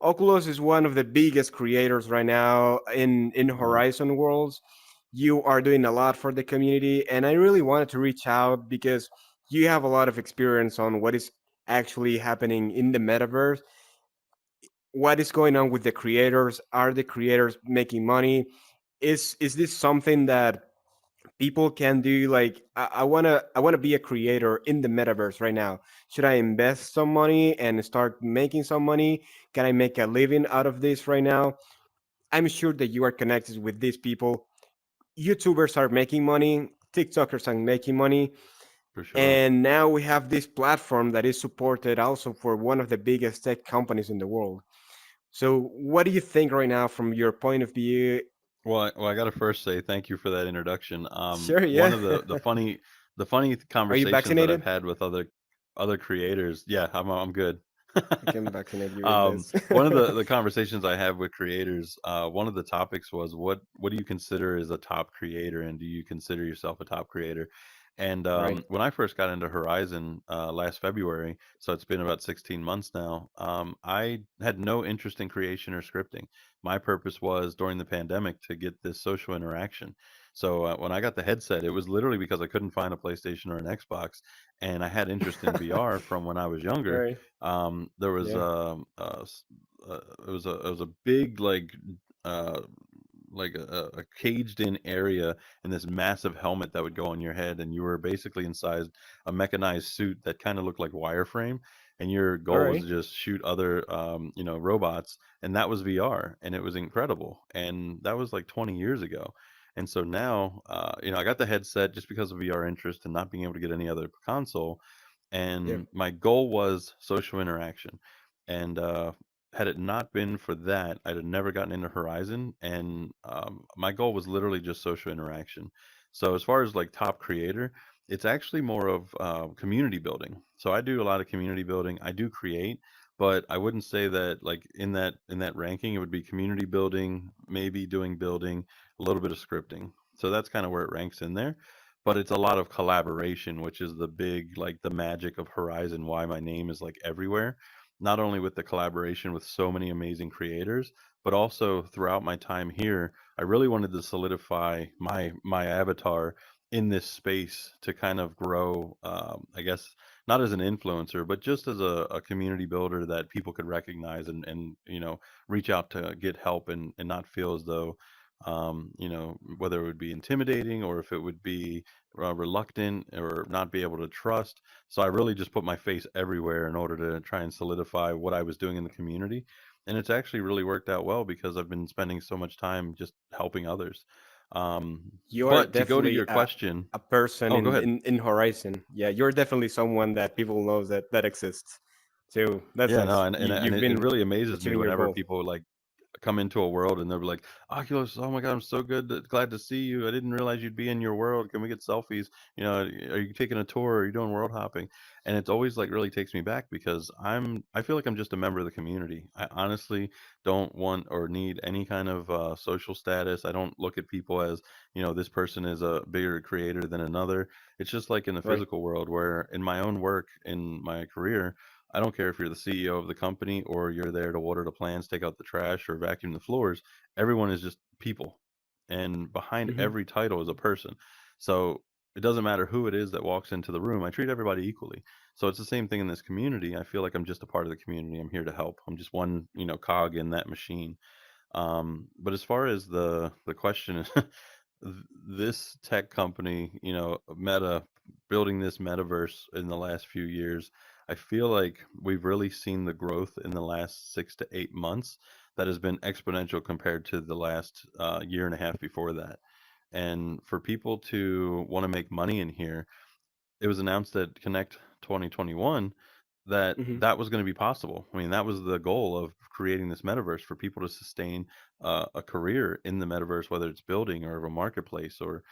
Oculus is one of the biggest creators right now in Mhm. Horizon Worlds. You are doing a lot for the community, and I really wanted to reach out because you have a lot of experience on what is actually happening in the metaverse. What is going on with the creators? Are the creators making money? Is this something that people can do? Like, I wanna be a creator in the metaverse right now. Should I invest some money and start making some money? Can I make a living out of this right now? I'm sure that you are connected with these people. YouTubers are making money, TikTokers are making money, For sure. and now we have this platform that is supported also for one of the biggest tech companies in the world. So what do you think right now from your point of view? Well, I got to first say thank you for that introduction. Sure, One yeah. of the funny Are you conversations that I've vaccinated? had with other creators. Yeah, I'm good. I can vaccinate you with this. One of the conversations I have with creators, one of the topics was what do you consider as a top creator, and do you consider yourself a top creator? And Right. when I first got into Horizon last February, so it's been about 16 months now, I had no interest in creation or scripting. My purpose was during the pandemic to get this social interaction. So when I got the headset, it was literally because I couldn't find a PlayStation or an Xbox, and I had interest in VR from when I was younger. Right. There was Yeah. it was a big uh, like a caged in area and this massive helmet that would go on your head, and you were basically inside a mechanized suit that kind of looked like wireframe, and your All goal was right. to just shoot other robots, and that was VR, and it was incredible, and that was like 20 years ago. And so now, I got the headset just because of VR interest and not being able to get any other console, Yeah. and my goal was social interaction. And had it not been for that, I'd have never gotten into Horizon. And my goal was literally just social interaction. So as far as like top creator, it's actually more of community building. So I do a lot of community building. I do create, but I wouldn't say that like in that ranking, it would be community building, maybe doing building, a little bit of scripting. So that's kind of where it ranks in there, but it's a lot of collaboration, which is the big like the magic of Horizon, why my name is like everywhere. Not only with the collaboration with so many amazing creators, but also throughout my time here, I really wanted to solidify my avatar in this space to kind of grow. I guess not as an influencer, but just as a community builder that people could recognize and reach out to get help and not feel as though whether it would be intimidating or if it would be reluctant or not be able to trust. So I really just put my face everywhere in order to try and solidify what I was doing in the community. And it's actually really worked out well because I've been spending so much time just helping others. You're But to go to definitely your question, a person oh, go in, ahead. in Horizon. Yeah, you're definitely someone that people knows that exists. So that's Yeah, no, nice. and and, and You've it, it been really amazes me achieving your whenever goal. people like come into a world and they're like, Oculus, oh my God, I'm so glad to see you. I didn't realize you'd be in your world. Can we get selfies? Are you taking a tour? Are you doing world hopping? And it's always like really takes me back because I feel like I'm just a member of the community. I honestly don't want or need any kind of social status. I don't look at people as, this person is a bigger creator than another. It's just like in the Right. physical world where in my own work, in my career, I don't care if you're the CEO of the company or you're there to water the plants, take out the trash, or vacuum the floors. Everyone is just people. And behind Hmm. every title is a person. So it doesn't matter who it is that walks into the room. I treat everybody equally. So it's the same thing in this community. I feel like I'm just a part of the community. I'm here to help. I'm just one, cog in that machine. But as far as the question is, this tech company, Meta, building this metaverse in the last few years, I feel like we've really seen the growth in the last 6 to 8 months that has been exponential compared to the last year and a half before that. And for people to want to make money in here, it was announced at Connect 2021 that Hmm. that was going to be possible. I mean, that was the goal of creating this metaverse for people to sustain a career in the metaverse, whether it's building or a marketplace or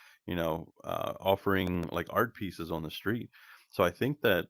offering like art pieces on the street. So I think that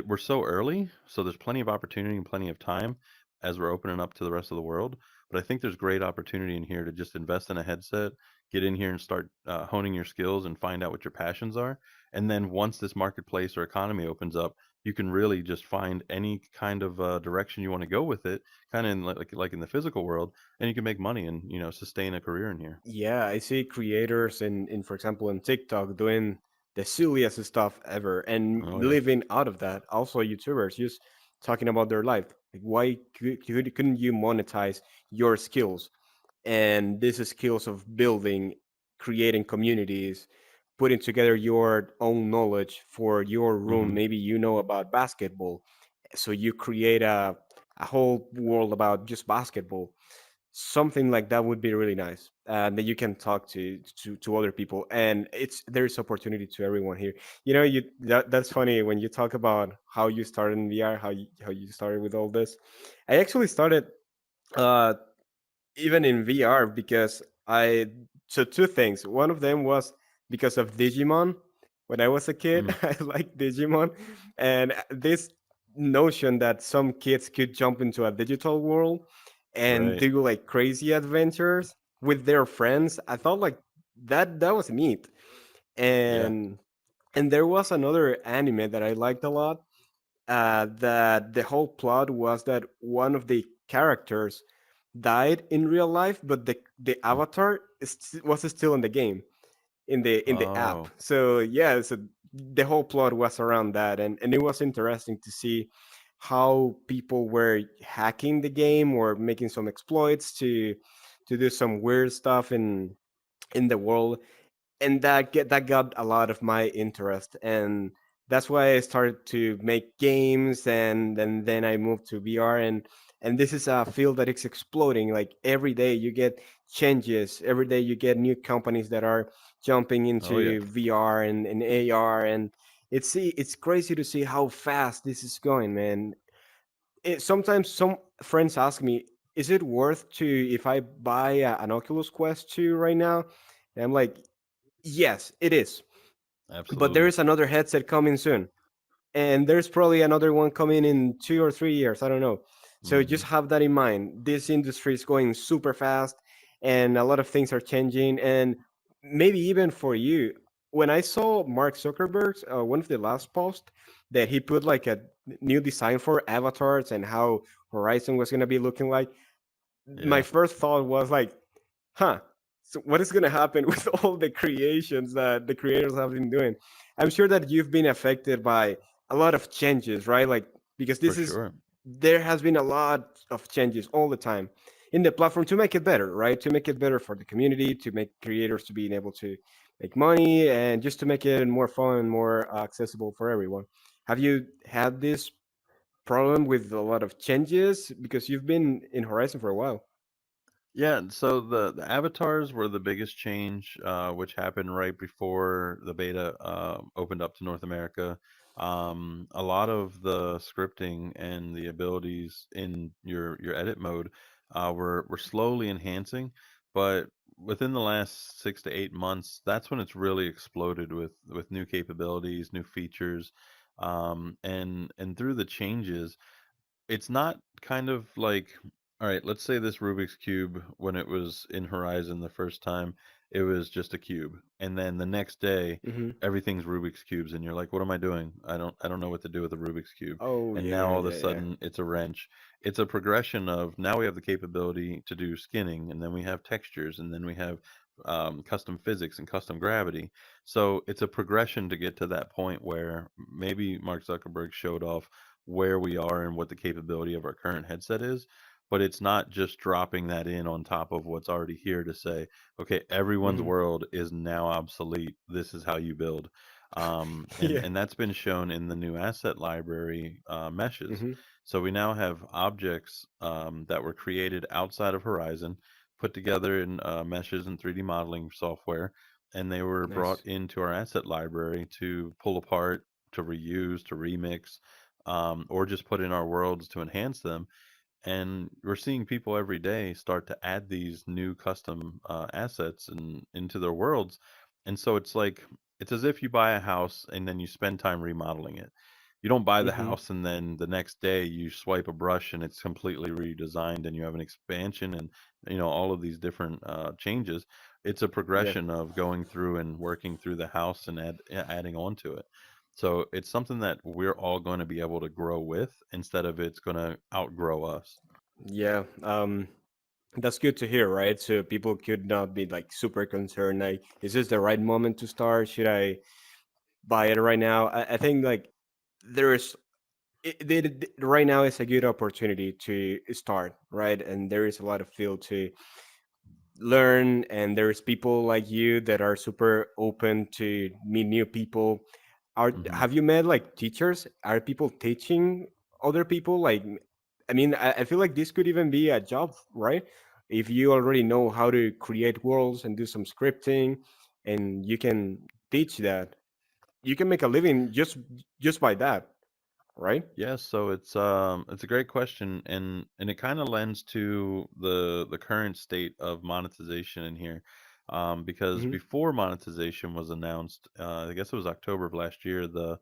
we're so early, so there's plenty of opportunity and plenty of time as we're opening up to the rest of the world. But I think there's great opportunity in here to just invest in a headset, get in here and start honing your skills and find out what your passions are, and then once this marketplace or economy opens up, you can really just find any kind of direction you want to go with it, kind of in like in the physical world, and you can make money and sustain a career in here. Yeah, I see creators in for example in TikTok doing the silliest stuff ever and Oh yeah. living out of that. Also YouTubers just talking about their life. Like why couldn't you monetize your skills? And this is skills of building, creating communities, putting together your own knowledge for your room. Hmm. Maybe you know about basketball, so you create a whole world about just basketball. Something like that would be really nice, that you can talk to other people, and it's there's opportunity to everyone here. You know, that's funny when you talk about how you started in VR, how you started with all this. I actually started uh even in VR because I so two things. One of them was because of Digimon. When I was a kid, Hmm. I liked Digimon, and this notion that some kids could jump into a digital world and Right. do like crazy adventures with their friends, I thought like that was neat. Yeah. And there was another anime that I liked a lot, that the whole plot was that one of the characters died in real life, but the Mm. avatar was still in the game, in the app. Oh, So yeah, so the whole plot was around that, and it was interesting to see how people were hacking the game or making some exploits to do some weird stuff in the world, and that got a lot of my interest, and that's why I started to make games, and then I moved to VR, and this is a field that is exploding. Like every day you get changes, every day you get new companies that are jumping oh yeah, into VR and AR, and it's crazy to see how fast this is going, man. Sometimes some friends ask me, is it worth to if I buy an Oculus Quest 2 right now? And I'm like, yes, it is. But there absolutely. is another headset coming soon. And there's probably another one coming in 2 or 3 years. I don't know. So Hmm. just have that in mind. This industry is going super fast and a lot of things are changing. And maybe even for you, when I saw Mark Zuckerberg's one of the last posts that he put like a new design for avatars and how Horizon was going to be looking like, my Yeah, first thought was like, huh, so what is going to happen with all the creations that the creators have been doing? I'm sure that you've been affected by a lot of changes, right? Like, because for this is, sure. there has been a lot of changes all the time in the platform to make it better, right? To make it better for the community, to make creators to being able to make money, and just to make it more fun and more accessible for everyone. Have you had this problem with a lot of changes because you've been in Horizon for a while? Yeah, so the avatars were the biggest change, which happened right before the beta opened up to North America. A lot of the scripting and the abilities in your edit mode were slowly enhancing, but within the last 6 to 8 months, that's when it's really exploded with new capabilities, new features, and through the changes it's not kind of like, all right, let's say this Rubik's Cube, when it was in Horizon the first time, it was just a cube. And then the next day, Hmm. everything's Rubik's Cubes. And you're like, what am I doing? I don't know what to do with a Rubik's Cube. Oh And now yeah, all of a yeah, yeah. sudden it's a wrench. It's a progression of now we have the capability to do skinning, and then we have textures, and then we have custom physics and custom gravity. So it's a progression to get to that point where maybe Mark Zuckerberg showed off where we are and what the capability of our current headset is. But it's not just dropping that in on top of what's already here to say, okay, everyone's Hmm. world is now obsolete. This is how you build. And Yeah. and that's been shown in the new asset library meshes. Hmm. So we now have objects that were created outside of Horizon, put together in meshes and 3D modeling software, and they were brought Nice. into our asset library to pull apart, to reuse, to remix, or just put in our worlds to enhance them. And we're seeing people every day start to add these new custom assets into their worlds. And so it's like, it's as if you buy a house and then you spend time remodeling it. You don't buy the Hmm. house and then the next day you swipe a brush and it's completely redesigned and you have an expansion and all of these different changes. It's a Yeah. progression of going through and working through the house and adding on to it. So it's something that we're all going to be able to grow with instead of it's going to outgrow us. Yeah, that's good to hear, right? So people could not be like super concerned. Like, is this the right moment to start? Should I buy it right now? I think like there's right now is a good opportunity to start, right? And there is a lot of field to learn, and there's people like you that are super open to meet new people. Are Hmm. have you met like teachers? Are people teaching other people? Like, I mean, I feel like this could even be a job, right? If you already know how to create worlds and do some scripting, and you can teach that, you can make a living just by that, right? Yes, so it's a great question, and it kind of lends to the current state of monetization in here, because Hmm. before monetization was announced, I guess it was October of last year, the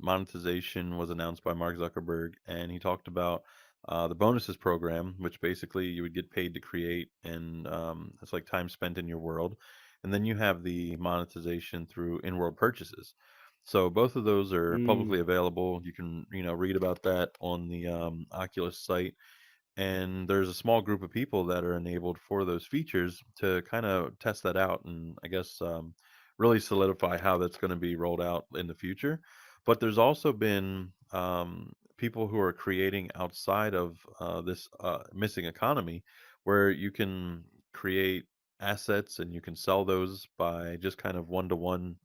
monetization was announced by Mark Zuckerberg, and he talked about the bonuses program, which basically you would get paid to create, and it's like time spent in your world, and then you have the monetization through in-world purchases. So both of those are Mm. publicly available. You can, read about that on the Oculus site. And there's a small group of people that are enabled for those features to kind of test that out and I guess really solidify how that's going to be rolled out in the future. But there's also been people who are creating outside of this missing economy where you can create assets and you can sell those by just kind of one-to-one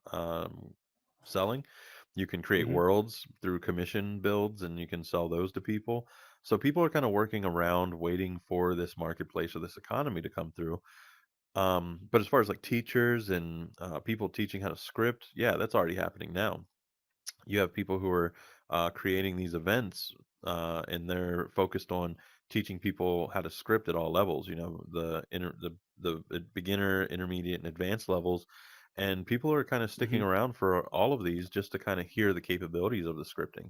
selling. You can create Hmm. worlds through commission builds and you can sell those to people. So people are kind of working around waiting for this marketplace or this economy to come through. But as far as like teachers and people teaching how to script, yeah, that's already happening now. You have people who are creating these events and they're focused on teaching people how to script at all levels, the beginner, intermediate, and advanced levels. And people are kind of sticking Hmm. around for all of these just to kind of hear the capabilities of the scripting.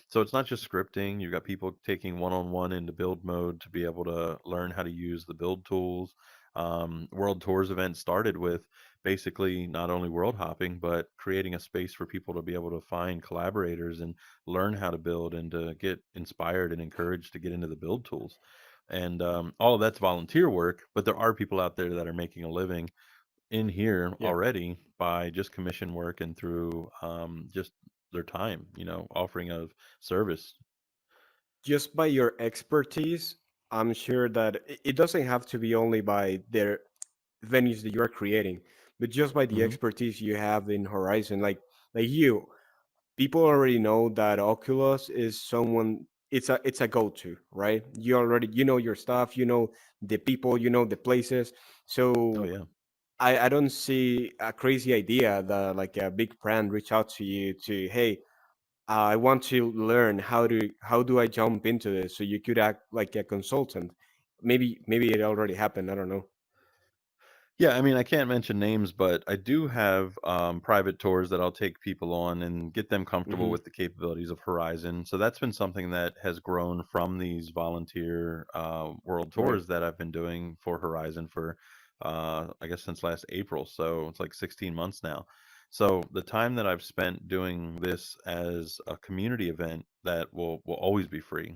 So it's not just scripting. You've got people taking one-on-one into build mode to be able to learn how to use the build tools. World Tours event started with basically not only world hopping, but creating a space for people to be able to find collaborators and learn how to build and to get inspired and encouraged to get into the build tools. And all of that's volunteer work, but there are people out there that are making a living in here Yeah. already by just commission work and through just their time, offering of service. Just by your expertise, I'm sure that it doesn't have to be only by their venues that you are creating, but just by the Hmm. expertise you have in Horizon, like you, people already know that Oculus is someone. It's a go-to, right? You know your stuff, you know the people, you know the places. Oh So yeah. I don't see a crazy idea that like a big brand reach out to you to, hey, I want to learn how do I jump into this, so you could act like a consultant. Maybe it already happened. I don't know. Yeah, I mean, I can't mention names, but I do have private tours that I'll take people on and get them comfortable Hmm. with the capabilities of Horizon. So that's been something that has grown from these volunteer world Right. tours that I've been doing for Horizon for, I guess, since last April. So it's like 16 months now. So the time that I've spent doing this as a community event that will always be free.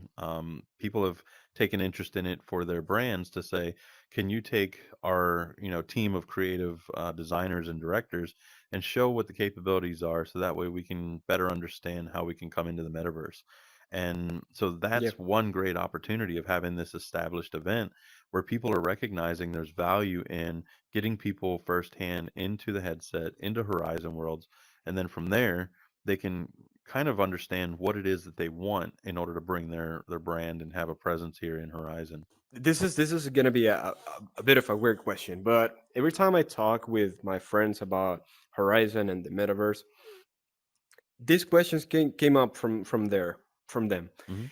People have taken interest in it for their brands to say, can you take our team of creative designers and directors and show what the capabilities are so that way we can better understand how we can come into the metaverse. And so Yeah. that's one great opportunity of having this established event where people are recognizing there's value in getting people firsthand into the headset, into Horizon Worlds, and then from there they can kind of understand what it is that they want in order to bring their brand and have a presence here in Horizon. This is gonna be a bit of a weird question, but every time I talk with my friends about Horizon and the metaverse, these questions came up from them. Hmm.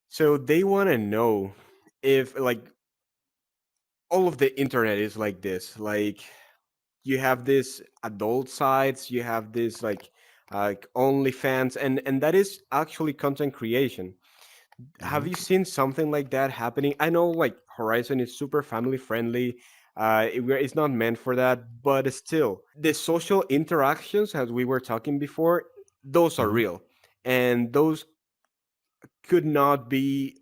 So they want to know if like all of the internet is like this. Like you have this adult sites, you have this like OnlyFans, and that is actually content creation. Have Hmm. you seen something like that happening? I know like Horizon is super family friendly. It's not meant for that, but still, the social interactions, as we were talking before, those are Hmm. real, and those could not be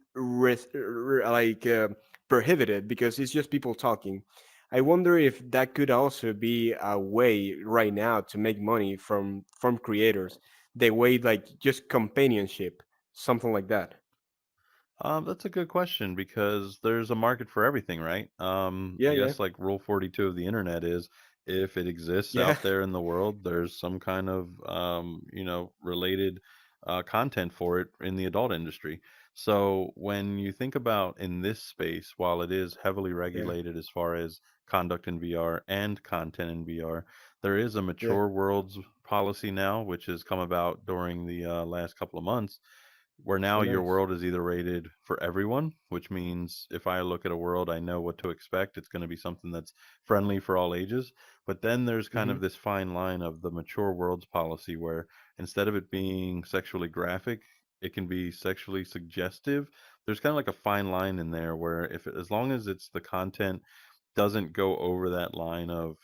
prohibited because it's just people talking. I wonder if that could also be a way right now to make money from creators. The way like just companionship, something like that. That's a good question because there's a market for everything, right? Yeah, I yeah, guess like rule 42 of the internet is if it exists yeah, out there in the world, there's some kind of, related content for it in the adult industry. So when you think about in this space, while it is heavily yeah, regulated as far as conduct in VR and content in VR, there is a yeah. mature worlds policy now, which has come about during the last couple of months where now Oh, your nice. world is either rated for everyone, which means if I look at a world, I know what to expect. It's going to be something that's friendly for all ages. But then there's kind Hmm. of this fine line of the mature worlds policy where instead of it being sexually graphic, it can be sexually suggestive. There's kind of like a fine line in there where as long as it's the content doesn't go over that line of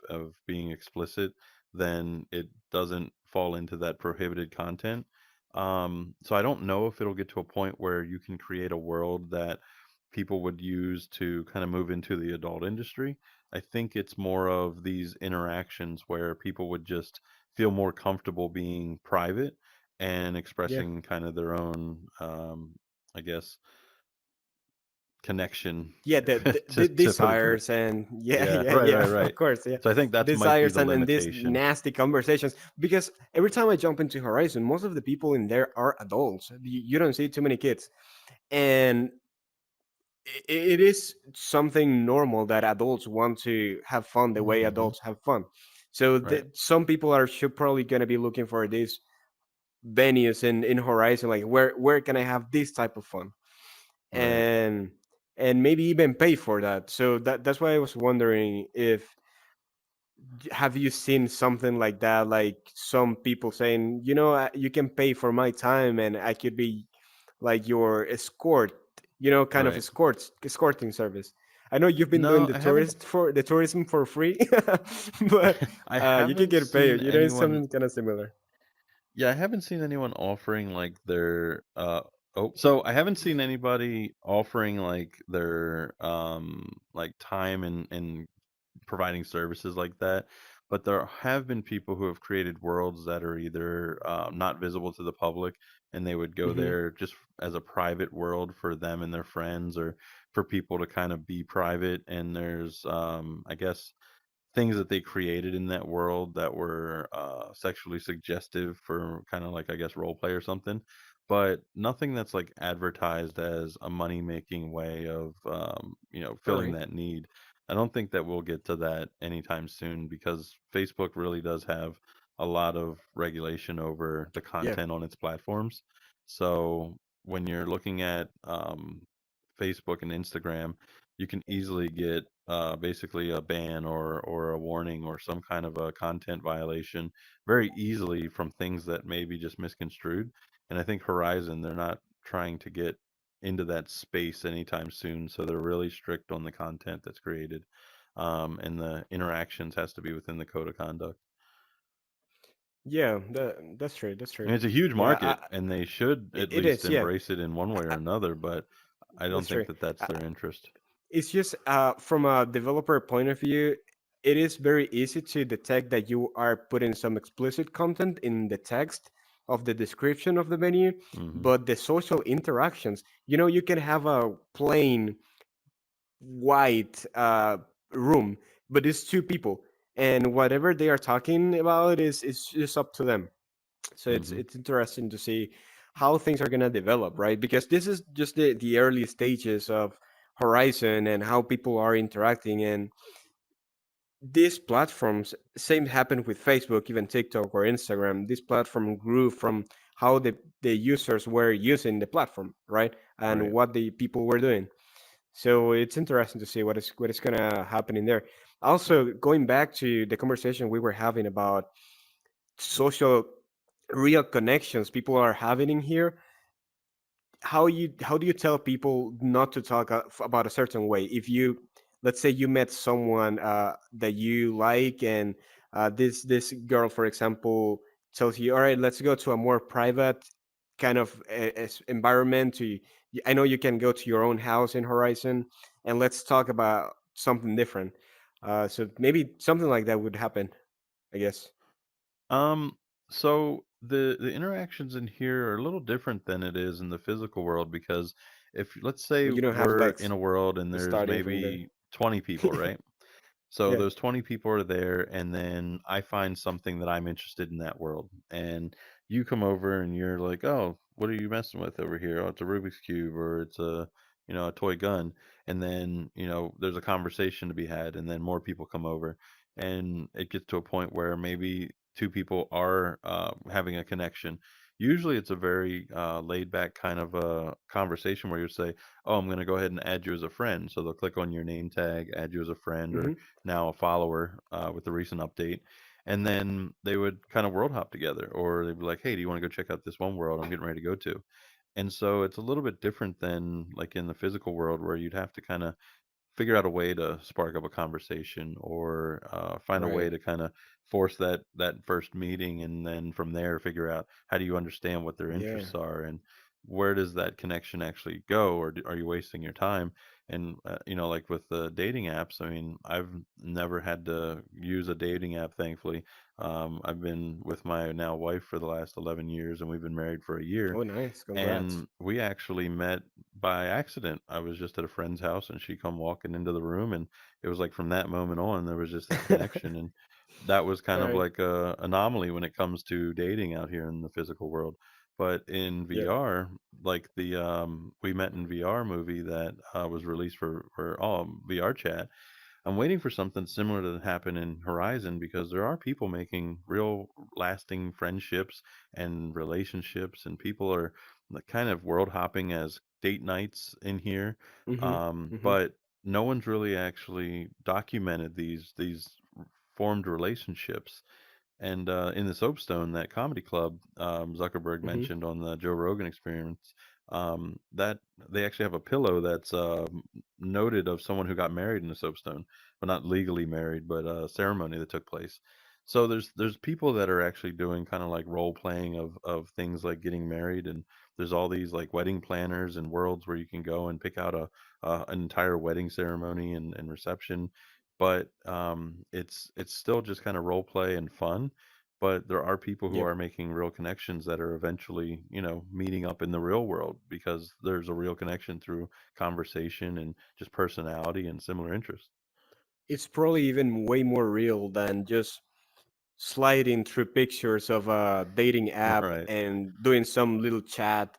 being explicit, then it doesn't fall into that prohibited content. So I don't know if it'll get to a point where you can create a world that people would use to kind of move into the adult industry. I think it's more of these interactions where people would just feel more comfortable being private and Yeah, expressing kind of their own, I guess, connection yeah. The to put it to. desires and yeah, Yeah, yeah, right, yeah. right, right. Of course, yeah. So I think that's might be Desires the and these limitation. nasty conversations because every time I jump into Horizon, most of the people in there are adults. You don't see too many kids, and it is something normal that adults want to have fun the way Hmm. adults have fun. So Right, some people are should probably gonna be looking for these venues in Horizon, like where can I have this type of fun, right. and maybe even pay for that. So that's why I was wondering if have you seen something like that, like some people saying, you know, you can pay for my time and I could be like your escort, you know, kind of Right. escorting service. I know you've been doing No, the I haven't. tourist for the tourism for free, but I you can haven't get seen paid. You know, it's anyone. something kind of similar. Yeah, I haven't seen anyone offering like their. So I haven't seen anybody offering like their like time and providing services like that. But there have been people who have created worlds that are either not visible to the public, and they would go Hmm. there just as a private world for them and their friends, or for people to kind of be private. And there's, I guess, things that they created in that world that were sexually suggestive for kind of like I guess role play or something, but nothing that's like advertised as a money making way of All filling right. that need. I don't think that we'll get to that anytime soon because Facebook really does have a lot of regulation over the Yeah. content on its platforms. So when you're looking at Facebook and Instagram, you can easily get basically a ban or a warning or some kind of a content violation very easily from things that may be just misconstrued. And I think Horizon, they're not trying to get into that space anytime soon, so they're really strict on the content that's created, and the interactions has to be within the code of conduct. Yeah. That's true. That's true. And it's a huge Yeah. market, and they should at It least is. Yeah. embrace it in one way or I, another, but I don't that's think true. that that's their interest. It's just from a developer point of view, it is very easy to detect that you are putting some explicit content in the text of the description of the menu, Hmm. but the social interactions, you know, you can have a plain white room, but it's two people, and whatever they are talking about is just up to them. So Hmm. it's interesting to see how things are gonna develop, right? Because this is just the early stages of Horizon and how people are interacting. And these platforms, same happened with Facebook, even TikTok or Instagram. This platform grew from how the users were using the platform, right? And Right. what the people were doing. So it's interesting to see what is gonna happen in there. Also, going back to the conversation we were having about social real connections people are having in here, how do you tell people not to talk about a certain way if you, let's say you met someone that you like, and this girl for example tells you, all right, let's go to a more private kind of environment. I know you can go to your own house in Horizon, and let's talk about something different. So maybe something like that would happen, I guess. Um, so the interactions in here are a little different than it is in the physical world because if let's say Well, you don't have we're in legs a world and there's starting from there. maybe 20 people, right? So Yeah. those 20 people are there, and then I find something that I'm interested in that world. And you come over and you're like, "Oh, what are you messing with over here? Oh, it's a Rubik's cube or it's a toy gun." And then, there's a conversation to be had, and then more people come over, and it gets to a point where maybe two people are having a connection. Usually it's a very laid back kind of a conversation where you say, "Oh, I'm going to go ahead and add you as a friend." So they'll click on your name tag, add you as a friend, or Hmm. now a follower with the recent update. And then they would kind of world hop together, or they'd be like, "Hey, do you want to go check out this one world I'm getting ready to go to?" And so it's a little bit different than like in the physical world where you'd have to kind of figure out a way to spark up a conversation or find a way Right. to kind of force that first meeting, and then from there figure out how do you understand what their Yeah. interests are and where does that connection actually go, or are you wasting your time? And like with the dating apps, I mean, I've never had to use a dating app, thankfully. I've been with my now wife for the last 11 years, and we've been married for a year, Oh, nice. Congrats. and we actually met by accident. I was just at a friend's house and she come walking into the room, and it was like from that moment on there was just that connection. And that was kind of Right. like a anomaly when it comes to dating out here in the physical world. But in Yeah. VR, like the we met in VR movie that was released for VR chat. I'm waiting for something similar to happen in Horizon because there are people making real lasting friendships and relationships, and people are like kind of world hopping as date nights in here. Hmm. Hmm. But no one's really actually documented these formed relationships. And in the Soapstone, that comedy club Zuckerberg Hmm. mentioned on the Joe Rogan Experience, that they actually have a pillow that's noted of someone who got married in the Soapstone, but not legally married, but a ceremony that took place. So there's people that are actually doing kind of like role playing of things like getting married, and there's all these like wedding planners and worlds where you can go and pick out an entire wedding ceremony and reception. But it's still just kind of role play and fun. But there are people who Yep. are making real connections that are eventually, meeting up in the real world because there's a real connection through conversation and just personality and similar interests. It's probably even way more real than just sliding through pictures of a dating app Right, and doing some little chat.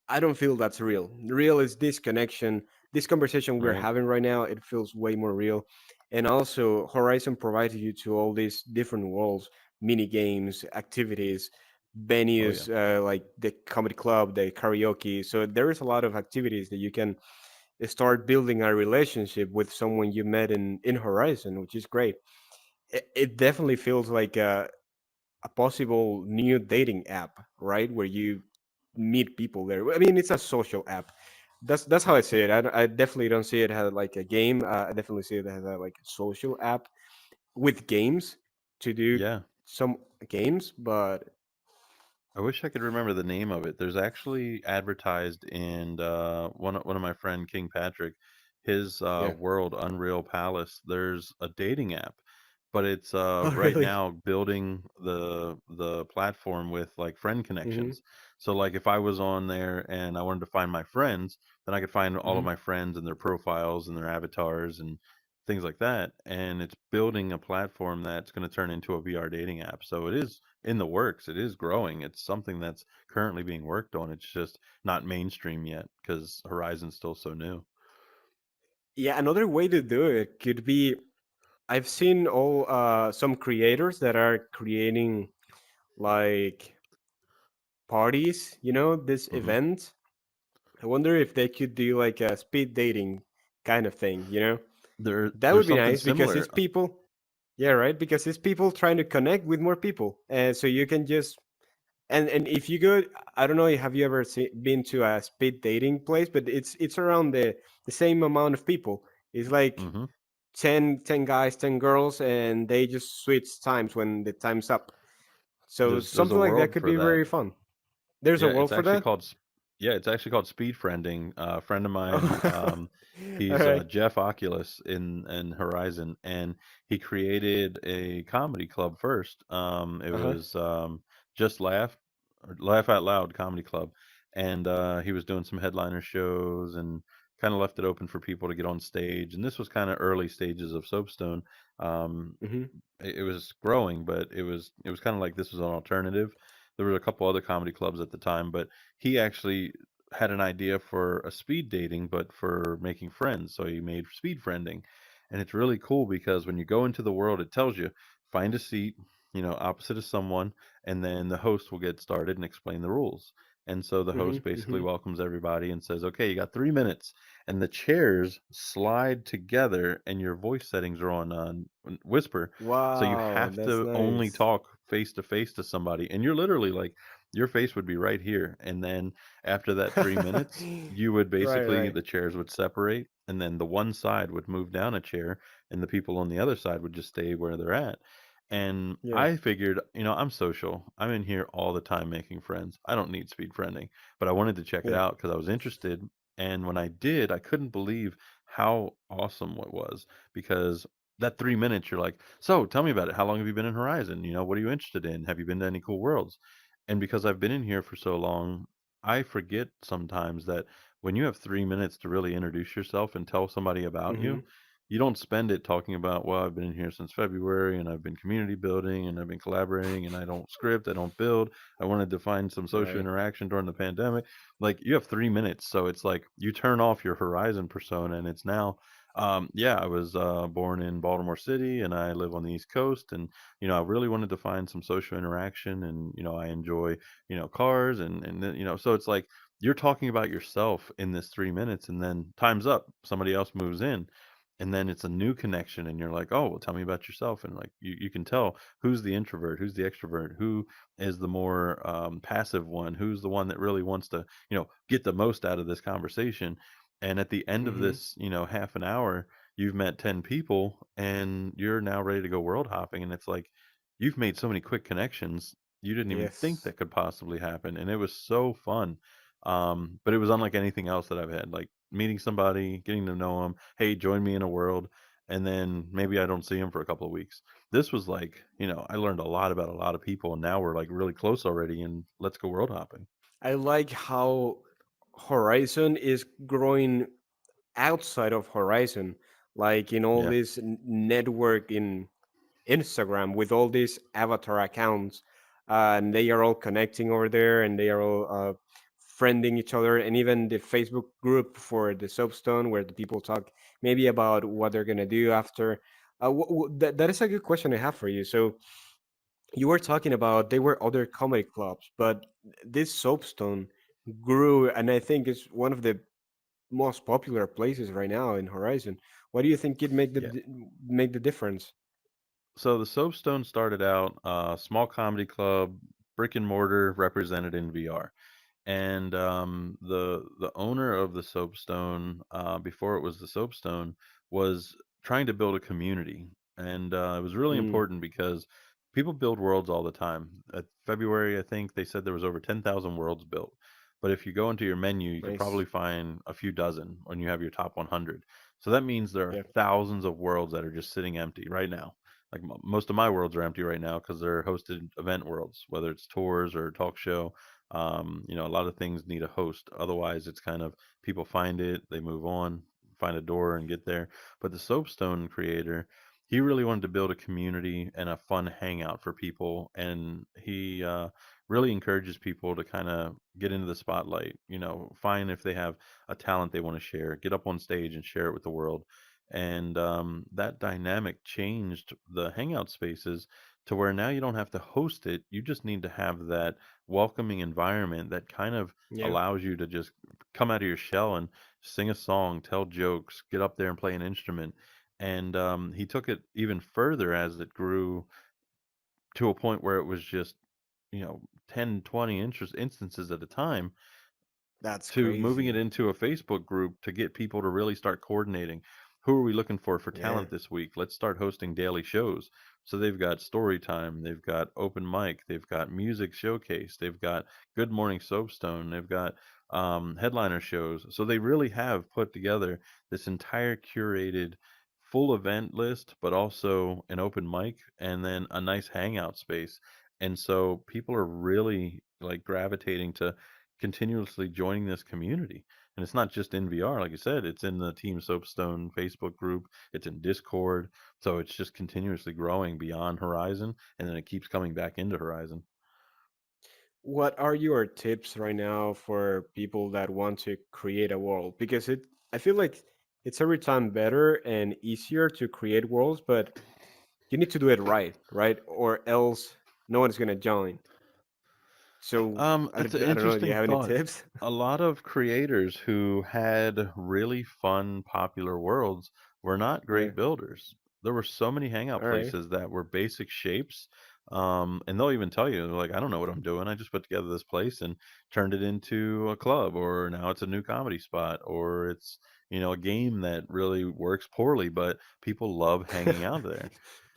I don't feel that's real. Real is this connection, this conversation we're right. having right now. It feels way more real. And also, Horizon provides you to all these different worlds, mini games, activities, Oh yeah. venues like the comedy club, the karaoke. So there is a lot of activities that you can start building a relationship with someone you met in Horizon, which is great. It definitely feels like a possible new dating app, right? Where you meet people there. I mean, it's a social app. That's how I see it. I definitely don't see it as like a game. I definitely see it as a like a social app with games to do Yeah. some games. But I wish I could remember the name of it. There's actually advertised in one of my friend King Patrick, his yeah. world Unreal Palace. There's a dating app, but it's Oh, right really? now building the platform with like friend Mm-hmm. connections. So like if I was on there and I wanted to find my friends, then I could find all of Mm-hmm. my friends and their profiles and their avatars and things like that. And it's building a platform that's going to turn into a VR dating app. So it is in the works. It is growing. It's something that's currently being worked on. It's just not mainstream yet because Horizon's still so new. Yeah. Another way to do it could be. I've seen all some creators that are creating like parties. You know, this Hmm. event. I wonder if they could do like a speed dating kind of thing, you know? That There's would be something nice because similar. it's people, yeah, right? Because it's people trying to connect with more people. And so you can just, and if you go, I don't know, have you ever been to a speed dating place? But it's around the same amount of people. It's like Hmm. 10 guys, 10 girls, and they just switch times when the time's up. So There's a something like that world could for be that. very fun. There's a Yeah, world it's for actually that. called yeah, it's actually called speed friending. A friend of mine, Oh. All he's right. Jeff Oculus in Horizon, and he created a comedy club first. It Uh huh. was Just Laugh or Laugh Out Loud Comedy Club, and he was doing some headliner shows and kind of left it open for people to get on stage. And this was kind of early stages of Soapstone. Um, Mm-hmm. it was growing, but it was kind of like this was an alternative. There were a couple other comedy clubs at the time, but he actually had an idea for a speed dating, but for making friends. So he made speed friending, and it's really cool because when you go into the world, it tells you find a seat, opposite of someone, and then the host will get started and explain the rules. And so the Mm-hmm. host basically Mm-hmm. welcomes everybody and says, "Okay, you got 3 minutes," and the chairs slide together, and your voice settings are on whisper, so you Wow, have that's to only nice. talk face to face to somebody, and you're literally like your face would be right here. And then after that 3 minutes, you would Right, basically right. the chairs would separate, and then the one side would move down a chair, and the people on the other side would just stay where they're at. And Yeah, I figured, I'm social. I'm in here all the time making friends. I don't need speed friending, but I wanted to check it yeah. out because I was interested. And when I did, I couldn't believe how awesome it was because that 3 minutes, you're like, so tell me about it. How long have you been in Horizon? What are you interested in? Have you been to any cool worlds? And because I've been in here for so long, I forget sometimes that when you have 3 minutes to really introduce yourself and tell somebody about Mm-hmm. you don't spend it talking about, well, I've been in here since February and I've been community building and I've been collaborating and I don't script, I don't build. I wanted to find some social Right. interaction during the pandemic. Like you have 3 minutes. So it's like you turn off your Horizon persona and it's now, yeah, I was born in Baltimore City and I live on the East Coast. And, I really wanted to find some social interaction and, I enjoy, cars so it's like, you're talking about yourself in this 3 minutes and then time's up. Somebody else moves in and then it's a new connection and you're like, oh, well, tell me about yourself. And like you can tell who's the introvert, who's the extrovert, who is the more passive one, who's the one that really wants to get the most out of this conversation. And at the end of Mm-hmm. this half an hour, you've met 10 people and you're now ready to go world hopping. And it's like you've made so many quick connections you didn't even think Yes. that could possibly happen. And it was so fun. But it was unlike anything else that I've had, like meeting somebody, getting to know them. Hey, join me in a world. And then maybe I don't see him for a couple of weeks. This was like, I learned a lot about a lot of people, and now we're like really close already. And let's go world hopping. I like how Horizon is growing outside of Horizon, like in all Yeah. this network in Instagram with all these avatar accounts, and they are all connecting over there, and they are all friending each other, and even the Facebook group for the Soapstone, where the people talk maybe about what they're gonna do after. That is a good question I have for you. So you were talking about there were other comedy clubs, but this Soapstone grew, and I think it's one of the most popular places right now in Horizon. What do you think it Yeah. make the difference? So the Soapstone started out small comedy club, brick and mortar, represented in VR. And the owner of the Soapstone, before it was the Soapstone, was trying to build a community, and it was really Mm, important because people build worlds all the time. At February, I think they said there was over 10,000 worlds built. But if you go into your menu, you could nice. probably find a few dozen when you have your top 100. So that means there are Yeah. thousands of worlds that are just sitting empty right now. Like most of my worlds are empty right now because they're hosted event worlds, whether it's tours or talk show. A lot of things need a host. Otherwise, it's kind of people find it, they move on, find a door and get there. But the Soapstone creator, he really wanted to build a community and a fun hangout for people. And he really encourages people to kind of get into the spotlight, find if they have a talent they want to share, get up on stage and share it with the world. And that dynamic changed the hangout spaces to where now you don't have to host it. You just need to have that welcoming environment that kind of Yeah. allows you to just come out of your shell and sing a song, tell jokes, get up there and play an instrument. And he took it even further as it grew to a point where it was just, you know, 10, 20 instances at a time That's to moving it crazy. into a Facebook group to get people to really start coordinating. Who are we looking for Yeah. talent this week? Let's start hosting daily shows. So they've got story time, they've got open mic, they've got music showcase, they've got Good Morning Soapstone, they've got headliner shows. So they really have put together this entire curated full event list, but also an open mic and then a nice hangout space. And so people are really like gravitating to continuously joining this community. And it's not just in VR, like I said, it's in the Team Soapstone Facebook group, it's in Discord. So it's just continuously growing beyond Horizon, and then it keeps coming back into Horizon. What are your tips right now for people that want to create a world? Because I feel like it's every time better and easier to create worlds, but you need to do it right, right? Or else no one's gonna join. So That's an I don't know. Do you interesting have any thought. tips? A lot of creators who had really fun, popular worlds were not Yeah. great builders. There were so many hangout All right. places that were basic shapes. And they'll even tell you, like, I don't know what I'm doing. I just put together this place and turned it into a club, or now it's a new comedy spot, or it's, a game that really works poorly, but people love hanging out there.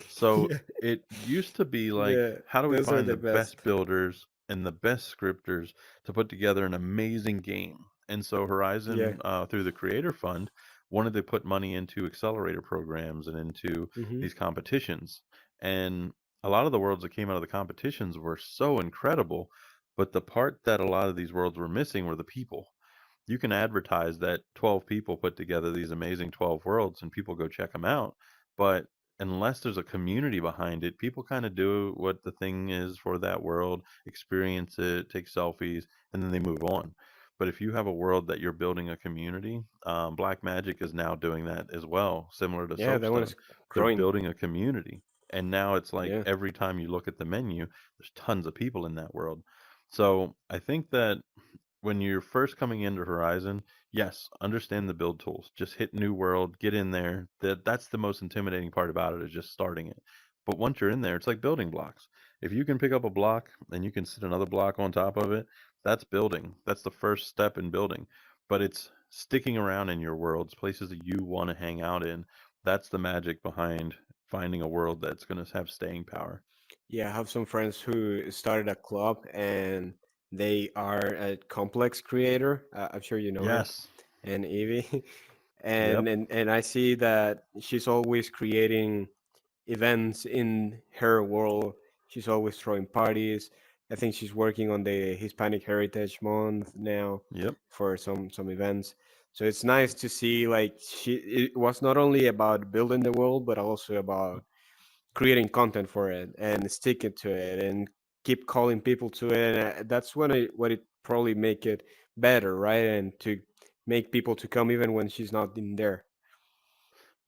So Yeah. it used to be like, Yeah. how do we Those are find the the best. best builders and the best scripters to put together an amazing game? And so Yeah. Horizon, through the Creator Fund, wanted to put money into accelerator programs and into Hmm. these competitions. And a lot of the worlds that came out of the competitions were so incredible, but the part that a lot of these worlds were missing were the people. You can advertise that 12 people put together these amazing 12 worlds and people go check them out. But unless there's a community behind it, people kind of do what the thing is for that world, experience it, take selfies, and then they move on. But if you have a world that you're building a community, Black Magic is now doing that as well, similar to Yeah, that one is Soapstone. They're growing. building a community. And now it's like Yeah. every time you look at the menu, there's tons of people in that world. So I think that when you're first coming into Horizon, yes, understand the build tools. Just hit new world, get in there. That's the most intimidating part about it is just starting it. But once you're in there, it's like building blocks. If you can pick up a block and you can sit another block on top of it, that's building. That's the first step in building. But it's sticking around in your worlds, places that you want to hang out in. That's the magic behind finding a world that's going to have staying power. Yeah, I have some friends who started a club and they are a complex creator. I'm sure you know her, Yes. and Evie. Yep. And I see that she's always creating events in her world. She's always throwing parties. I think she's working on the Hispanic Heritage Month now Yep. for some events. So it's nice to see like it was not only about building the world, but also about creating content for it and sticking to it and keep calling people to it. And that's when what it probably make it better, right? And to make people to come even when she's not in there.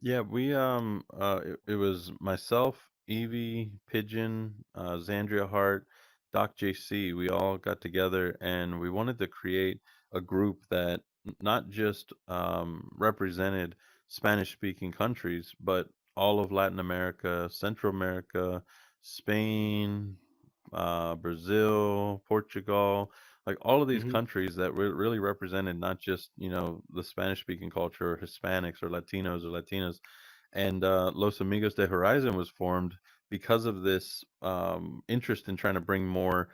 Yeah, it was myself, Evie, Pigeon, Zandria Hart, Doc JC. We all got together and we wanted to create a group that not just represented Spanish speaking countries, but all of Latin America, Central America, Spain, Brazil, Portugal, like all of these Hmm. countries that were really represented not just the Spanish speaking culture, or Hispanics or Latinos or Latinas, and Los Amigos de Horizon was formed because of this interest in trying to bring more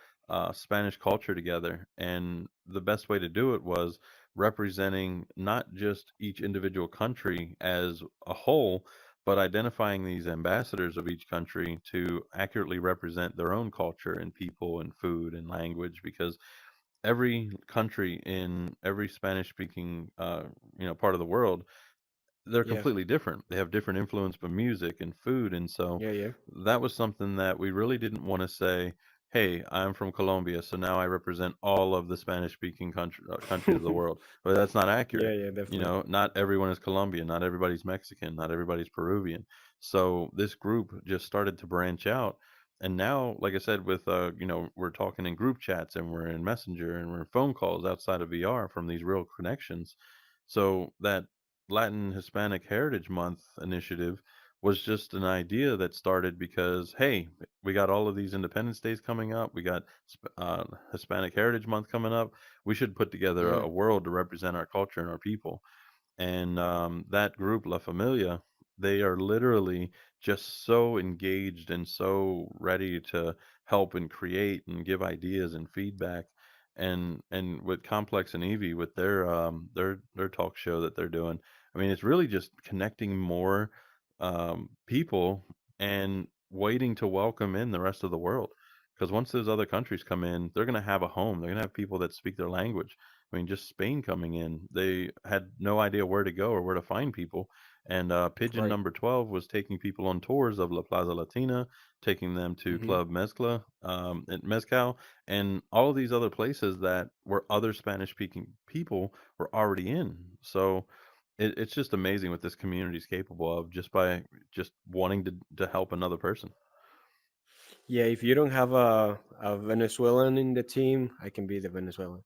Spanish culture together. And the best way to do it was representing not just each individual country as a whole, but identifying these ambassadors of each country to accurately represent their own culture and people and food and language, because every country in every Spanish speaking part of the world, they're Yeah, completely different. They have different influence from music and food, and so yeah, yeah. that was something that we really didn't want to say, "Hey, I'm from Colombia, so now I represent all of the Spanish-speaking countries of the world." But that's not Yeah, accurate. yeah, definitely. Not everyone is Colombian, not everybody's Mexican, not everybody's Peruvian. So this group just started to branch out, and now, like I said, with we're talking in group chats and we're in Messenger and we're in phone calls outside of VR from these real connections. So that Latin Hispanic Heritage Month initiative was just an idea that started because, hey, we got all of these Independence Days coming up. We got Hispanic Heritage Month coming up. We should put together Yeah. a world to represent our culture and our people. And that group, La Familia, they are literally just so engaged and so ready to help and create and give ideas and feedback. And with Complex and Evie with their talk show that they're doing, I mean, it's really just connecting more people and waiting to welcome in the rest of the world. Because once those other countries come in, they're going to have a home. They're going to have people that speak their language. I mean, just Spain coming in, they had no idea where to go or where to find people. And Pigeon Right. number 12 was taking people on tours of La Plaza Latina, taking them to Hmm. Club Mezcla, at Mezcal, and all of these other places that where other Spanish speaking people were already in. So it's just amazing what this community is capable of just by just wanting to help another person. Yeah, if you don't have a Venezuelan in the team, I can be the Venezuelan.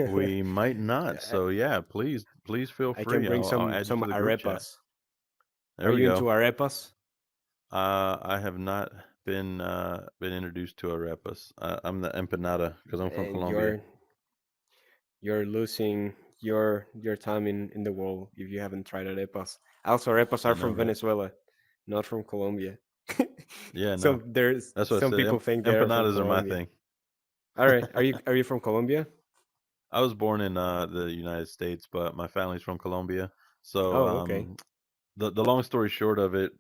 We might not. I, So yeah, please feel I can free. bring I'll some add you some to the group chat. arepas. There Are we you into go. arepas? I have not been introduced to arepas. I'm the empanada because I'm from And Colombia. you're losing your time in the world if you haven't tried arepas. Also, arepas I are know, from right? Venezuela, not from Colombia. Yeah, no. There's That's what I some said. people think they are from Empanadas are my Colombia. thing. All right, are you from Colombia? I was born in the United States, but my family's from Colombia. So Oh, okay. the long story short of it,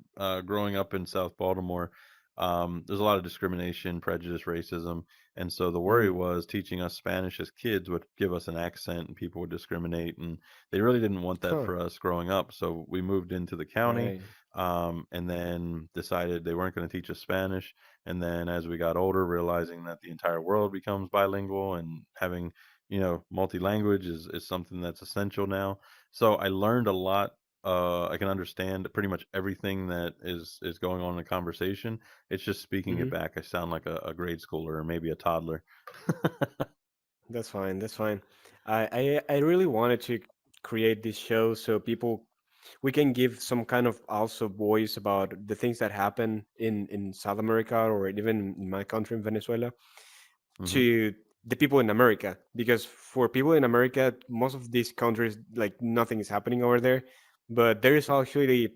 growing up in South Baltimore, there's a lot of discrimination, prejudice, racism, and so the worry Mm, was teaching us Spanish as kids would give us an accent, and people would discriminate, and they really didn't want that huh. for us growing up. So we moved into the county, Right. and then decided they weren't going to teach us Spanish. And then as we got older, realizing that the entire world becomes bilingual and having multi-language is something that's essential now. So I learned a lot. I can understand pretty much everything that is going on in a conversation. It's just speaking it Hmm. back. I sound like a grade schooler or maybe a toddler. That's fine. That's fine. I really wanted to create this show so people we can give some kind of also voice about the things that happen in South America or even in my country in Venezuela Hmm. to the people in America, because for people in America most of these countries like nothing is happening over there, but there is actually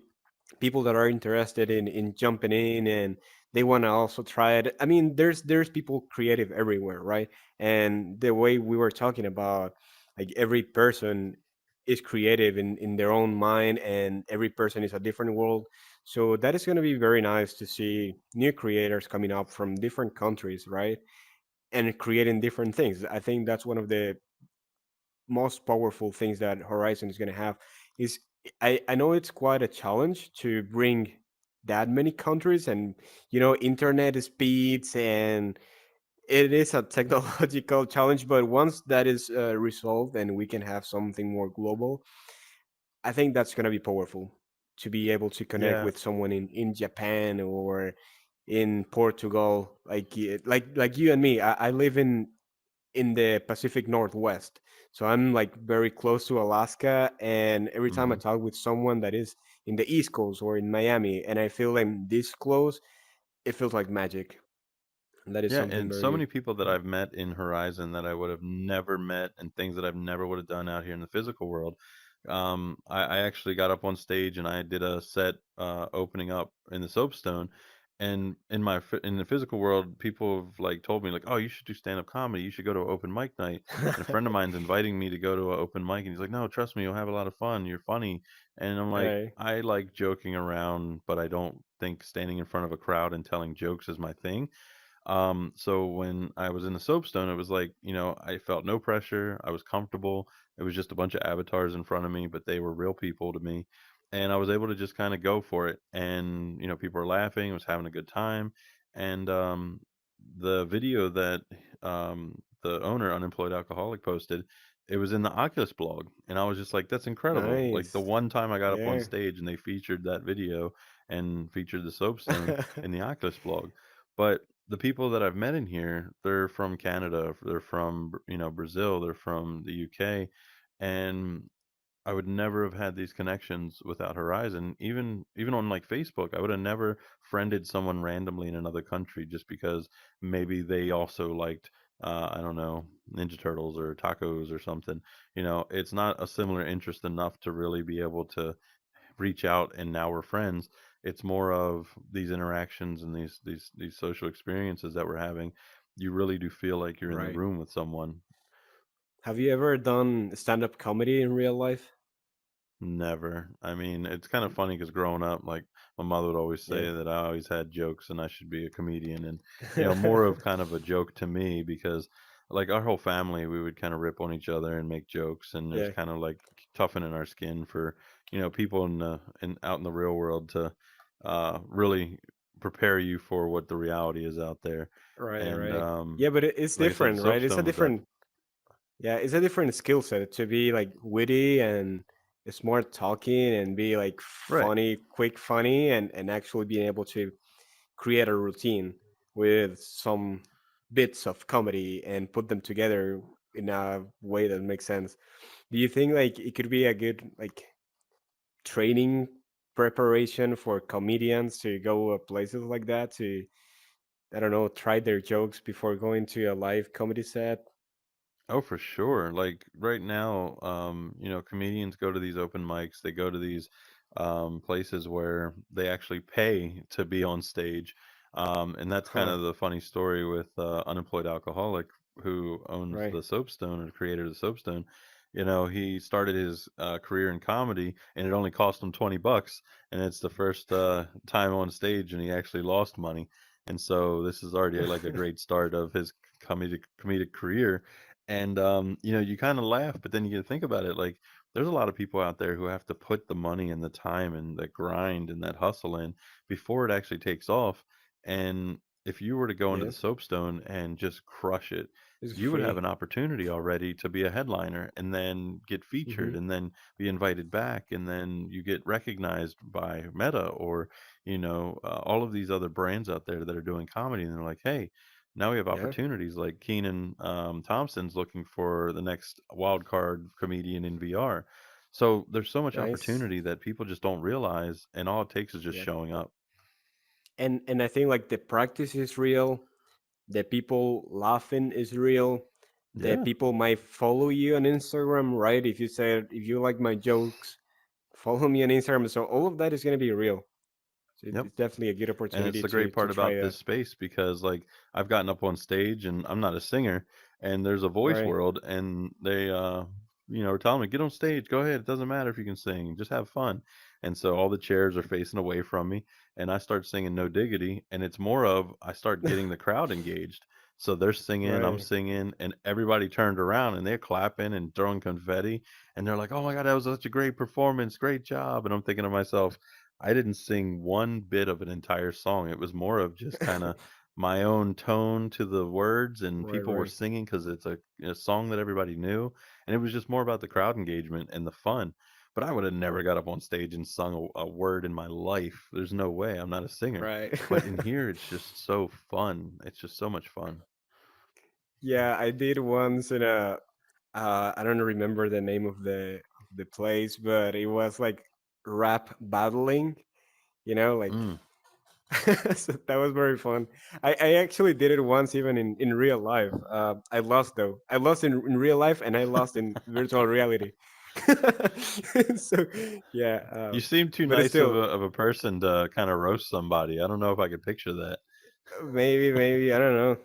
people that are interested in jumping in and they want to also try it. I mean, there's people creative everywhere, right? And the way we were talking about, like every person is creative in their own mind and every person is a different world. So that is going to be very nice to see new creators coming up from different countries, right? And creating different things. I think that's one of the most powerful things that Horizon is going to have is I know it's quite a challenge to bring that many countries and internet speeds, and it is a technological challenge, but once that is resolved and we can have something more global, I think that's going to be powerful to be able to connect Yeah. with someone in Japan or in Portugal, like you and me. I live in the Pacific Northwest. So I'm like very close to Alaska, and every time I Hmm. talk with someone that is in the East Coast or in Miami, and I feel I'm this close, it feels like magic. And that is Yeah, something and so very. many people that I've met in Horizon that I would have never met, and things that I've never would have done out here in the physical world. I actually got up on stage and I did a set opening up in the Soapstone, and in the physical world, people have like told me like, "Oh, you should do stand up comedy. You should go to an open mic night." And a friend of mine's inviting me to go to an open mic, and he's like, "No, trust me, you'll have a lot of fun. You're funny." And I'm like, Right. I like joking around, but I don't think standing in front of a crowd and telling jokes is my thing. So when I was in the soapstone, it was like, I felt no pressure. I was comfortable. It was just a bunch of avatars in front of me, but they were real people to me. And I was able to just kind of go for it. And, people were laughing, was having a good time. And the video that the owner, Unemployed Alcoholic, posted, it was in the Oculus blog. And I was just like, that's incredible. Like the Nice. one time I got up on Yeah. stage and they featured that video and featured the soapstone in the Oculus blog. But the people that I've met in here, they're from Canada, they're from, Brazil, they're from the UK, and I would never have had these connections without Horizon. Even on like Facebook, I would have never friended someone randomly in another country just because maybe they also liked I don't know, Ninja Turtles or tacos or something. It's not a similar interest enough to really be able to reach out and now we're friends. It's more of these interactions and these social experiences that we're having. You really do feel like you're in the Right. room with someone. Have you ever done stand-up comedy in real life? Never. I mean, it's kind of funny because growing up, like my mother would always Yeah. say that I always had jokes and I should be a comedian, and more of kind of a joke to me because like our whole family, we would kind of rip on each other and make jokes, and it was Yeah. kind of like toughening our skin for people in out in the real world to really prepare you for what the reality is out there. Right, And right. Yeah, but it's like I said, the different, right? It's a soapstone was that. different, yeah, it's a different skill set to be like witty and smart talking and be like Right. funny, quick funny, and actually being able to create a routine with some bits of comedy and put them together in a way that makes sense. Do you think like it could be a good like training preparation for comedians to go places like that to, I don't know, try their jokes before going to a live comedy set? Oh, for sure. Like right now, comedians go to these open mics. They go to these places where they actually pay to be on stage. And that's kind Huh. of the funny story with Unemployed Alcoholic, who owns Right. the Soapstone or creator of the Soapstone. He started his career in comedy, and it only cost him $20, and it's the first time on stage, and he actually lost money. And so this is already like a great start of his comedic career. And you kind of laugh, but then you think about it, like there's a lot of people out there who have to put the money and the time and the grind and that hustle in before it actually takes off. And if you were to go into Yeah. the soapstone and just crush it, It's you would have free. an opportunity already to be a headliner and then get featured Hmm. and then be invited back, and then you get recognized by Meta or all of these other brands out there that are doing comedy, and they're like, hey, now we have Yeah. opportunities like Keenan Thompson's looking for the next wild card comedian in VR. So there's so much Nice. opportunity that people just don't realize, and all it takes is just Yeah. showing up. And I think like the practice is real, the people laughing is real, the Yeah. people might follow you on Instagram, right? If you said if you like my jokes, follow me on Instagram. So all of that is gonna be real. So Yep. it's definitely a good And it's opportunity the great to part try about that. this space because like I've gotten up on stage and I'm not a singer, and there's a voice Right. world, and they are telling me, get on stage, go ahead, it doesn't matter if you can sing, just have fun. And so all the chairs are facing away from me, and I start singing No Diggity, and it's more of I start getting the crowd engaged. So they're singing, I'm Right. singing, and everybody turned around and they're clapping and throwing confetti, and they're like, "Oh my God, that was such a great performance, great job!" And I'm thinking to myself, I didn't sing one bit of an entire song. It was more of just kinda my own tone to the words, and Right, people were right. singing because it's a song that everybody knew, and it was just more about the crowd engagement and the fun. But I would have never got up on stage and sung a word in my life. There's no way. I'm not a singer. Right. But in here, it's just so fun. It's just so much fun. Yeah, I did once in a I don't remember the name of the place, but it was like rap battling, like Mm. so that was very fun. I actually did it once even in real life. I lost though. I lost in real life and I lost in virtual reality. So yeah, You seem too but it's nice of still a person to kinda roast somebody. I don't know if I could picture that. maybe I don't know.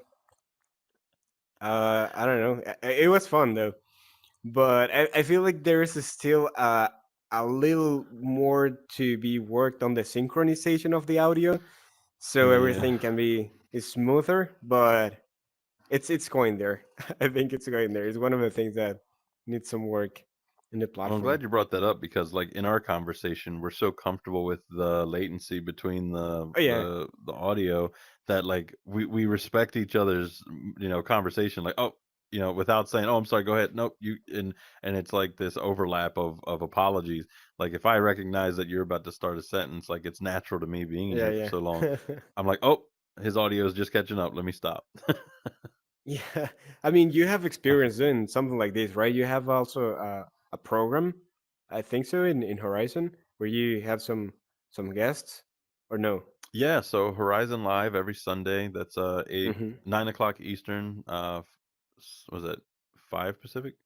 I don't know. It was fun though. But I feel like there is still a little more to be worked on the synchronization of the audio, so Yeah. everything can be smoother. But it's going there. I think it's going there. It's one of the things that needs some work in the Well, I'm platform. glad you brought that up because, like, in our conversation, we're so comfortable with the latency between the Oh yeah, the the audio that, like, we respect each other's, conversation. Like, oh, without saying, "Oh, I'm sorry, go ahead." Nope, and it's like this overlap of apologies. Like, if I recognize that you're about to start a sentence, like, it's natural to me being in yeah, here for so long. yeah. I'm like, oh, his audio is just catching up. Let me stop. Yeah, I mean, you have experience doing something like this, right? You have also a program, I think so, in Horizon, where you have some guests, or no? Yeah, so Horizon Live every Sunday. That's eight Hmm. 9 o'clock Eastern. Was it 5 Pacific?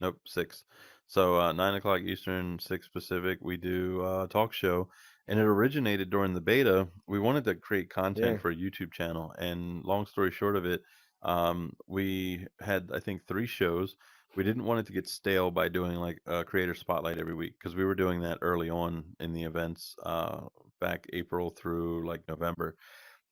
Nope, 6. So 9 o'clock Eastern, 6 Pacific. We do talk show, and it originated during the beta. We wanted to create Yeah. content for a YouTube channel, and long story short of it, we had I think 3 shows. We didn't want it to get stale by doing like a creator spotlight every week because we were doing that early on in the events, back April through like November,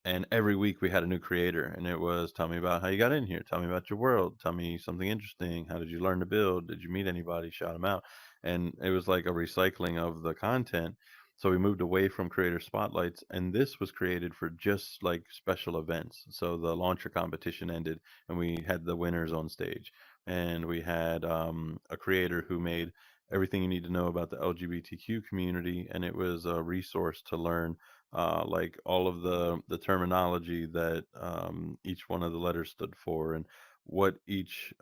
and every week we had a new creator, and it was, tell me about how you got in here, tell me about your world, tell me something interesting, how did you learn to build, did you meet anybody, shout them out. And it was like a recycling of the content. So we moved away from creator spotlights, and this was created for just like special events. So the launcher competition ended, and we had the winners on stage, and we had a creator who made everything you need to know about the LGBTQ community, and it was a resource to learn like all of the terminology that each one of the letters stood for, and what each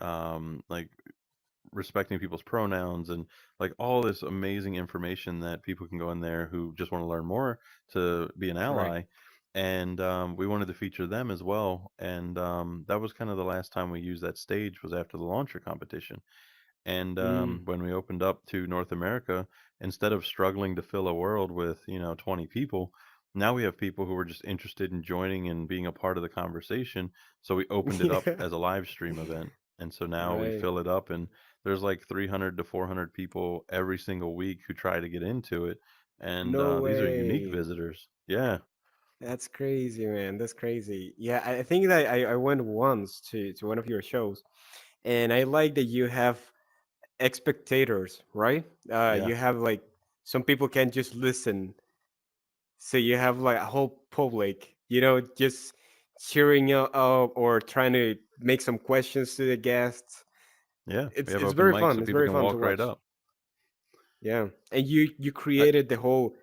like respecting people's pronouns, and like all this amazing information that people can go in there who just want to learn more to be an Right. ally. And we wanted to feature them as well. And that was kind of the last time we used that stage, was after the launcher competition. And Mm. when we opened up to North America, instead of struggling to fill a world with, 20 people, now we have people who are just interested in joining and being a part of the conversation. So we opened it up Yeah. as a live stream event. And so now we Right. fill it up, and there's like 300 to 400 people every single week who try to get into it. And No these are unique way. visitors. Yeah. That's crazy, man. That's crazy. Yeah, I think that I went once to one of your shows, and I like that you have spectators, right? You Yes. have like some people can just listen, so you have like a whole public, just cheering up or trying to make some questions to the guests. Yeah. We It's have it's open very mics fun. so It's people very can fun to walk right watch. up. Yeah, and you I, created the whole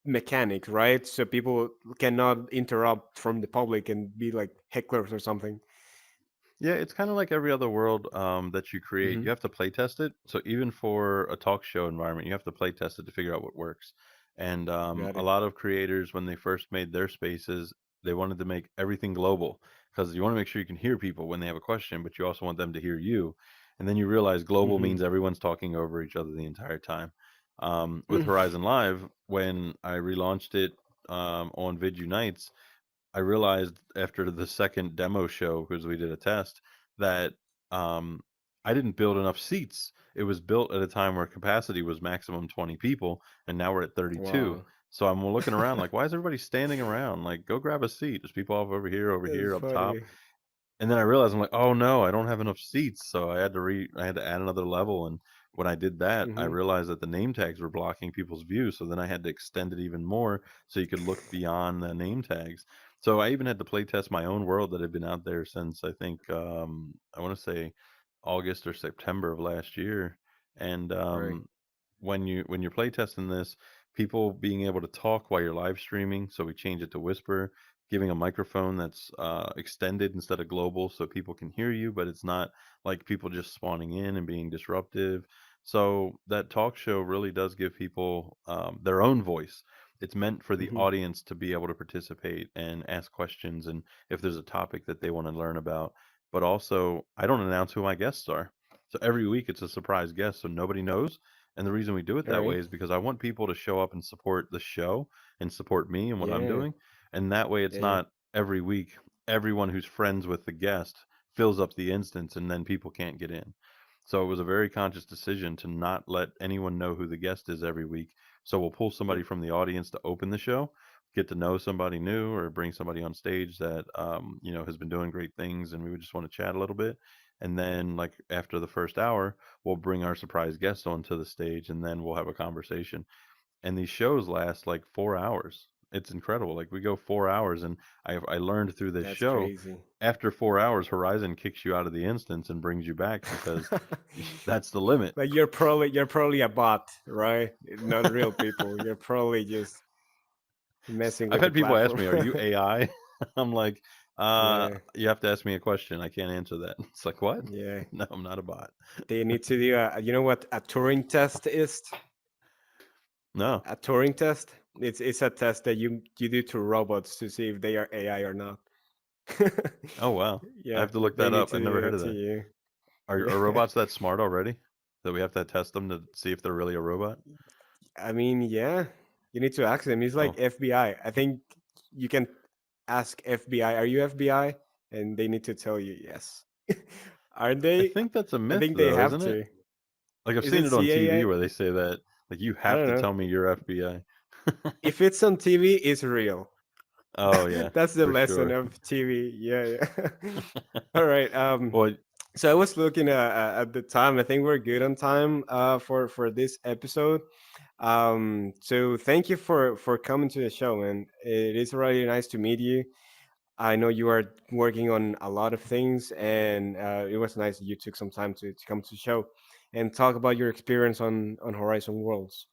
mechanics, right? So people cannot interrupt from the public and be like hecklers or something. Yeah, it's kind of like every other world that you create. Hmm. You have to play test it. So even for a talk show environment, you have to play test it to figure out what works. And Got a it. lot of creators, when they first made their spaces, they wanted to make everything global, because you want to make sure you can hear people when they have a question, but you also want them to hear you. And then you realize global Hmm. means everyone's talking over each other the entire time. With Horizon Live, when I relaunched it on Vid Unites, I realized after the second demo show, because we did a test, that um, I didn't build enough seats. It was built at a time where capacity was maximum 20 people, and now we're at 32. Wow, So I'm looking around like, why is everybody standing around? Like, go grab a seat. There's people off over that's here, up top. funny. And then I realized, I'm like, oh no, I don't have enough seats. So I had to add another level. And when I did that, I Hmm. realized that the name tags were blocking people's view. So then I had to extend it even more so you could look beyond the name tags. So I even had to play test my own world that had been out there since, I think, I want to say August or September of last year. And Right. when you're play testing this, people being able to talk while you're live streaming, so we change it to whisper, giving a microphone that's extended instead of global, so people can hear you, but it's not like people just spawning in and being disruptive. So that talk show really does give people their own voice. It's meant for the Hmm. audience to be able to participate and ask questions, and if there's a topic that they want to learn about. But also, I don't announce who my guests are. So every week it's a surprise guest, so nobody knows. And the reason we do it All that right. way is because I want people to show up and support the show and support me and what I'm Yeah. doing. And that way it's Yeah. not every week everyone who's friends with the guest fills up the instance and then people can't get in. So it was a very conscious decision to not let anyone know who the guest is every week. So we'll pull Yeah. somebody from the audience to open the show, get to know somebody new, or bring somebody on stage that has been doing great things, and we would just want to chat a little bit. And then, like after the first hour, we'll bring our surprise guest onto the stage, and then we'll have a conversation. And these shows last like 4 hours. It's incredible. Like we go 4 hours, and I learned through this That's show. crazy. After 4 hours, Horizon kicks you out of the instance and brings you back because that's the limit. Like you're probably a bot, right? Not real people. You're probably just messing I've with the had people ask platform. me, "Are you AI?" I'm like, Yeah. you have to ask me a question. I can't answer that." It's like, what? Yeah. No, I'm not a bot. They need to do you know what a Turing test is? No. A Turing test? It's a test that you do to robots to see if they are AI or not. Oh wow. I Yeah, have to look they that need up. to I've never do heard that of to that. you. Are Yeah. robots that smart already that we have to test them to see if they're really a robot? I mean, yeah. You need to ask them. It's like Oh, FBI. I think you can ask FBI, "Are you FBI?" And they need to tell you yes. Are I they? think that's a I myth think they though, have isn't it? to. Like I've Is seen it it on TV CAA? where they say that like you I have don't to know. tell me you're FBI. If it's on TV, it's real. Oh yeah, That's the for lesson sure. of TV. Yeah, yeah. All right. Well, So I was looking at the time. I think we're good on time for this episode. So thank you for coming to the show, man. It is really nice to meet you. I know you are working on a lot of things, and it was nice that you took some time to come to the show and talk about your experience on Horizon Worlds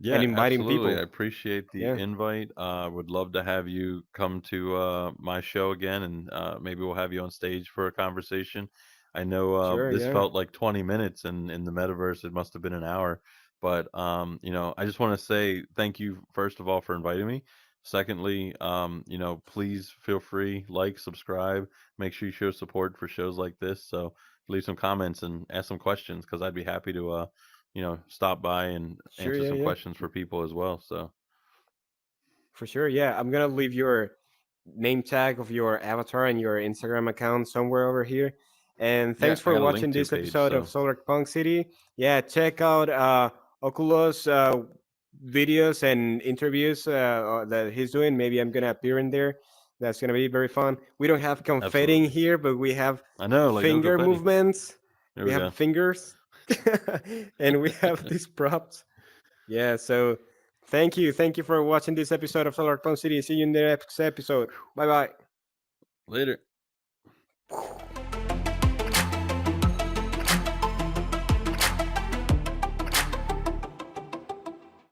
and yeah, inviting absolutely. people. I appreciate the Yeah, invite. Would love to have you come to my show again, and maybe we'll have you on stage for a conversation. I know sure. this Yeah, felt like 20 minutes, and in the metaverse, it must have been an hour. But I just want to say thank you first of all for inviting me. Secondly, please feel free like, subscribe, make sure you show support for shows like this. So leave some comments and ask some questions because I'd be happy to stop by and sure. answer Yeah, some yeah. questions for people as well. So, For sure, yeah. I'm gonna leave your name tag of your avatar and your Instagram account somewhere over here. And yeah, thanks I for got a link watching to your this page. episode of So, Solarpunk City. Yeah, check out Oculus videos and interviews that he's doing. Maybe I'm gonna appear in there. That's gonna be very fun. We don't have confetti absolutely. here, but we have I know, like no finger confetti. movements. There We we have go. fingers, and we have these props. Yeah, so thank you for watching this episode of Solar City. See you in the next episode. Bye Later. bye.